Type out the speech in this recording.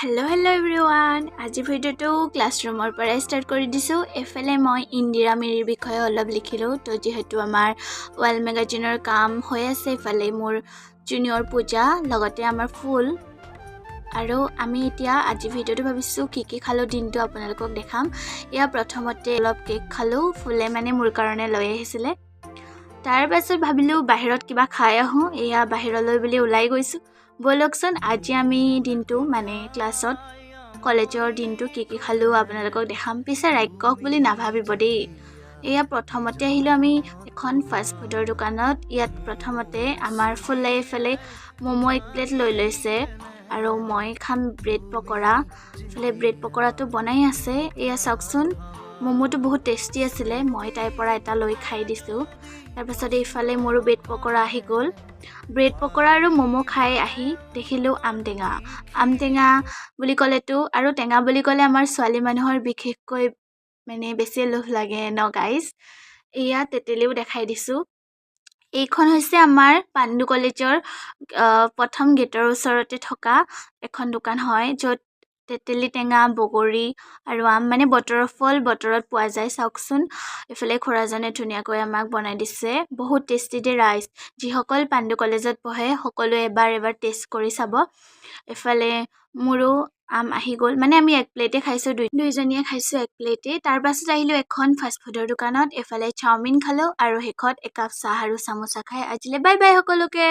Hello everyone. আজি ভিডিওটো ক্লাছৰুমৰ পৰা ষ্টাৰ্ট কৰি দিছো। এফালে মই ইন্দিৰা মিৰিৰ বিষয়ে অলপ লিখিলো তো যেহেতু আমাৰ ওয়াল মেগাজিনৰ কাম হৈ আছে এফালে মোৰ জুনিয়ৰ পূজা লগতে আমাৰ ফুল আৰু আমি এতিয়া আজি ভিডিওটো ভাবিছো কি খালো দিনটো আপোনালোকক দেখাম। ইয়া প্ৰথমতে অলপ কেক খালো ফুলে মানে মোৰ কাৰণে লৈ আহিছিলে। তাৰ পাছত ভাবিলো বাহিৰত কিবা খাই আহো এয়া বাহিৰলৈ বুলি ওলাই গৈছো। বলকচোন আজি আমি দিনটো মানে ক্লাছত কলেজৰ দিনটো কি খালো আপোনালোকক দেখাম পিছে ৰাক্ষক বুলি নাভাবিব দেই। এয়া প্ৰথমতে আহিলো আমি এখন ফাষ্ট ফুডৰ দোকানত। ইয়াত প্ৰথমতে আমাৰ ফুল লাইফলে মমো এক প্লেট লৈ লৈছে আৰু মই খাম ব্ৰেড পকৰা। ফলে ব্ৰেড পকৰাটো বনাই আছে। এয়া চাওকচোন মমোটো বহুত টেষ্টি আছিলে। মই তাইৰ পৰা এটা লৈ খাই দিছো। তাৰ পাছত এইফালে মোৰো ব্ৰেড পকৰা আহি গ'ল। ব্ৰেড পকৰা আৰু মমো খাই আহি দেখিলো আমটেঙা বুলি ক'লেতো আৰু টেঙা বুলি ক'লে আমাৰ ছোৱালী মানুহৰ বিশেষকৈ মানে বেছি লোভ লাগে ন গাইজ। এয়া তেতেলিও দেখাই দিছো। এইখন হৈছে আমাৰ পাণ্ডু কলেজৰ প্ৰথম গেটৰ ওচৰতে থকা এখন দোকান হয় য'ত তেতেলি টেঙা বগৰী আৰু আম মানে বতৰৰ ফল বতৰত পোৱা যায়। চাওকচোন এফালে খুৰাজনে ধুনীয়াকৈ আমাক বনাই দিছে। বহুত টেষ্টি দে ৰাইচ। যিসকল পাণ্ডু কলেজত পঢ়ে সকলোৱে এবাৰ টেষ্ট কৰি চাব। এফালে মোৰো আম আহি গ'ল মানে আমি এক প্লেটে খাইছো দুইজনীয়ে খাইছো এক প্লেটে। তাৰ পাছত আহিলো এখন ফাষ্ট ফুডৰ দোকানত। এফালে চাওমিন খালো আৰু শেষত একাপ চাহ আৰু চামোচা খাই আজিলে বাই বাই সকলোকে।